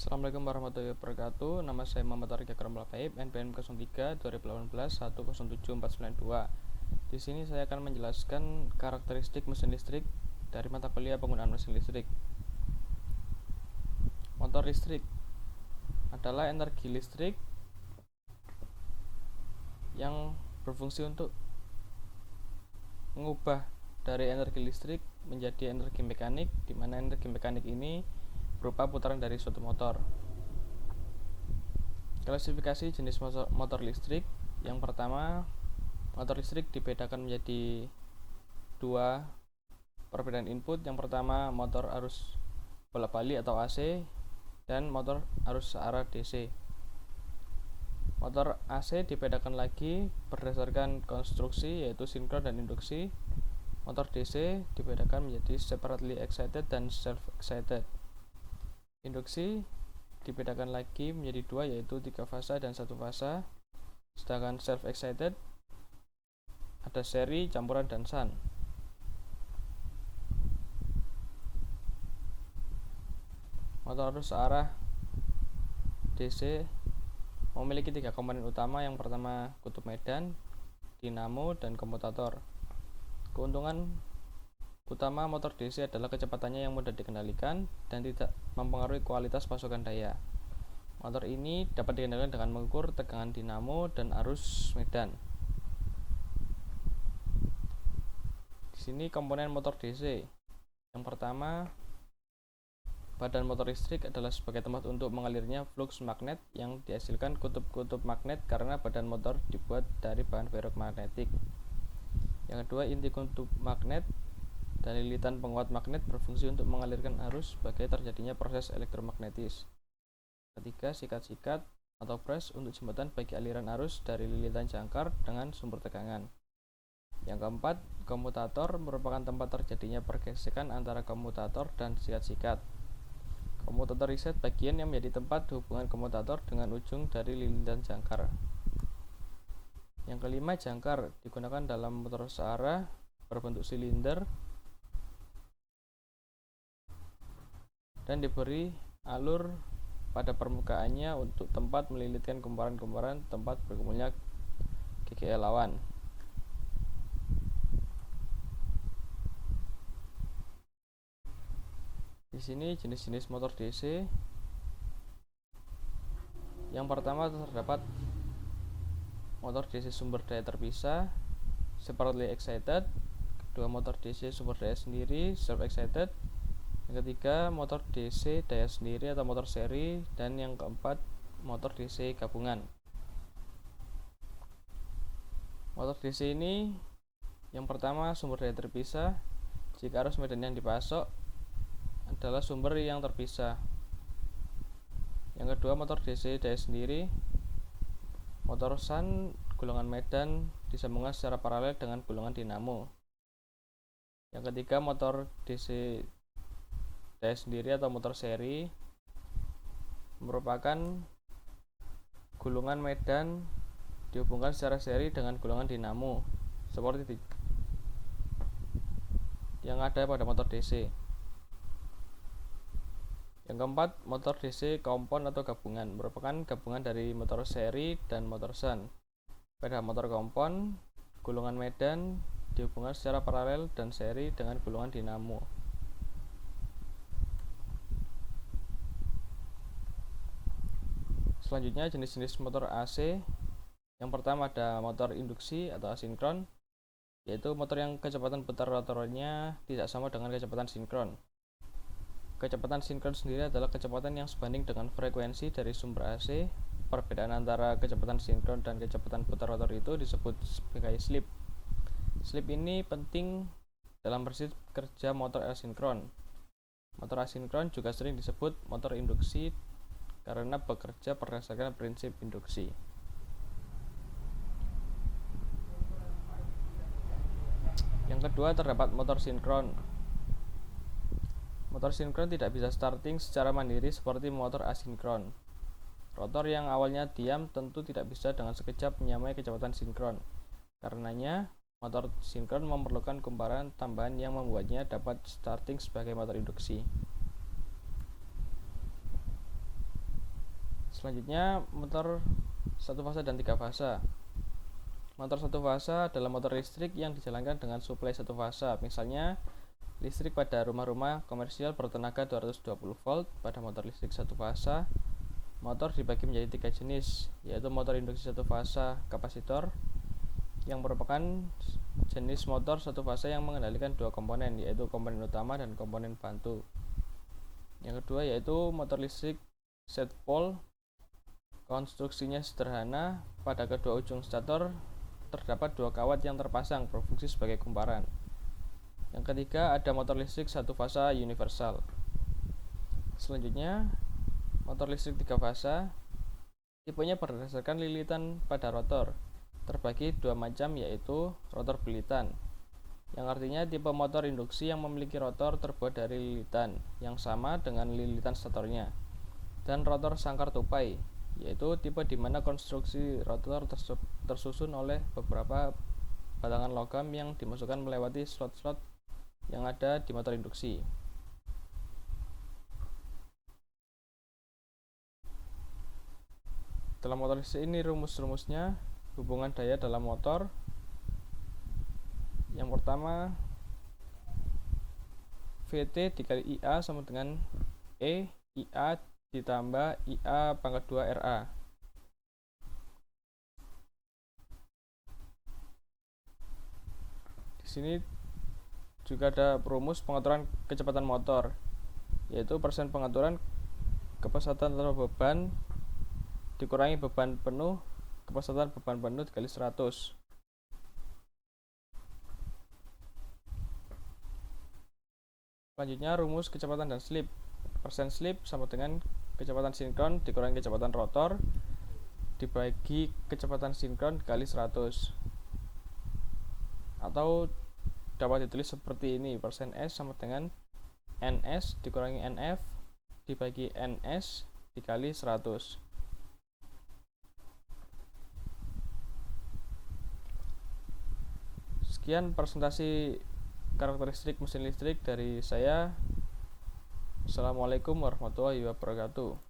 Assalamualaikum warahmatullahi wabarakatuh. Nama saya Muhammad Arya Karamul Paib, NPM 03 2018 107492. Di sini saya akan menjelaskan karakteristik mesin listrik dari mata kuliah penggunaan mesin listrik. Motor listrik adalah energi listrik yang berfungsi untuk mengubah dari energi listrik menjadi energi mekanik, di mana energi mekanik ini berupa putaran dari suatu motor. Klasifikasi jenis motor listrik. Yang pertama, motor listrik dibedakan menjadi dua perbedaan input. Yang pertama, motor arus bolak-balik atau AC, dan motor arus searah DC. Motor AC dibedakan lagi berdasarkan konstruksi, yaitu sinkron dan induksi. Motor DC dibedakan menjadi separately excited dan self-excited. Induksi dibedakan lagi menjadi dua, yaitu 3 fasa dan 1 fasa. Sedangkan self-excited ada seri, campuran, dan shunt. Motor arus searah DC memiliki 3 komponen utama. Yang pertama, kutub medan, dinamo, dan komutator. Keuntungan utama motor DC adalah kecepatannya yang mudah dikendalikan dan tidak mempengaruhi kualitas pasokan daya. Motor ini dapat dikendalikan dengan mengukur tegangan dinamo dan arus medan. Di sini komponen motor DC. Yang pertama, badan motor listrik adalah sebagai tempat untuk mengalirnya flux magnet yang dihasilkan kutub-kutub magnet karena badan motor dibuat dari bahan ferromagnetik. Yang kedua, inti kutub magnet dan lilitan penguat magnet berfungsi untuk mengalirkan arus sebagai terjadinya proses elektromagnetis. Ketiga, sikat-sikat atau brush untuk jembatan bagi aliran arus dari lilitan jangkar dengan sumber tegangan. Yang keempat, komutator merupakan tempat terjadinya pergesekan antara komutator dan sikat-sikat. Komutator riset bagian yang menjadi tempat hubungan komutator dengan ujung dari lilitan jangkar. Yang kelima, jangkar digunakan dalam motor searah berbentuk silinder dan diberi alur pada permukaannya untuk tempat melilitkan kumparan-kumparan tempat berkumpulnya GGL lawan. Di sini jenis-jenis motor DC. Yang pertama, terdapat motor DC sumber daya terpisah, separately excited. Kedua, motor DC sumber daya sendiri, self excited. Yang ketiga, motor DC daya sendiri atau motor seri. Dan yang keempat, motor DC gabungan. Motor DC ini, yang pertama, sumber daya terpisah jika arus medan yang dipasok adalah sumber yang terpisah. Yang kedua, motor DC daya sendiri. Motor shunt gulungan medan disambungkan secara paralel dengan gulungan dinamo. Yang ketiga, motor DC daya sendiri atau motor seri merupakan gulungan medan dihubungkan secara seri dengan gulungan dinamo seperti yang ada pada motor DC. Yang keempat, motor DC kompon atau gabungan merupakan gabungan dari motor seri dan motor shunt. Pada motor kompon, gulungan medan dihubungkan secara paralel dan seri dengan gulungan dinamo. Selanjutnya, jenis-jenis motor AC. Yang pertama ada motor induksi atau asinkron, yaitu motor yang kecepatan putar rotornya tidak sama dengan kecepatan sinkron. Kecepatan sinkron sendiri adalah kecepatan yang sebanding dengan frekuensi dari sumber AC. Perbedaan antara kecepatan sinkron dan kecepatan putar rotor itu disebut sebagai slip. Slip ini penting dalam prinsip kerja motor asinkron. Motor asinkron juga sering disebut motor induksi karena bekerja berdasarkan prinsip induksi. Yang kedua, terdapat motor sinkron. Motor sinkron tidak bisa starting secara mandiri seperti motor asinkron. Rotor yang awalnya diam tentu tidak bisa dengan sekejap menyamai kecepatan sinkron. Karenanya, motor sinkron memerlukan kumparan tambahan yang membuatnya dapat starting sebagai motor induksi. Selanjutnya motor satu fasa dan tiga fasa. Motor satu fasa adalah motor listrik yang dijalankan dengan suplai satu fasa. Misalnya, listrik pada rumah-rumah komersial bertenaga 220 volt. Pada motor listrik satu fasa, motor dibagi menjadi tiga jenis, yaitu motor induksi satu fasa kapasitor, yang merupakan jenis motor satu fasa yang mengendalikan dua komponen, yaitu komponen utama dan komponen bantu. Yang kedua yaitu motor listrik set pole. Konstruksinya sederhana. Pada kedua ujung stator terdapat dua kawat yang terpasang berfungsi sebagai kumparan. Yang ketiga ada motor listrik satu fasa universal. Selanjutnya motor listrik tiga fasa. Tipenya berdasarkan lilitan pada rotor. Terbagi dua macam, yaitu rotor belitan, yang artinya tipe motor induksi yang memiliki rotor terbuat dari lilitan yang sama dengan lilitan statornya, dan rotor sangkar tupai, yaitu tipe di mana konstruksi rotor tersusun oleh beberapa batangan logam yang dimasukkan melewati slot-slot yang ada di motor induksi. Dalam motor listrik ini rumus-rumusnya. Hubungan daya dalam motor. Yang pertama, VT dikali IA sama dengan E IA ditambah IA pangkat 2 RA. Di sini juga ada rumus pengaturan kecepatan motor, yaitu persen pengaturan kepesatan tanpa beban dikurangi beban penuh, kepesatan beban penuh dikali 100. Selanjutnya rumus kecepatan dan slip. Persen slip sama dengan kecepatan sinkron dikurangi kecepatan rotor dibagi kecepatan sinkron dikali 100. Atau dapat ditulis seperti ini, persen S sama dengan NS dikurangi NF dibagi NS dikali 100. Sekian presentasi karakteristik mesin listrik dari saya. Assalamualaikum warahmatullahi wabarakatuh.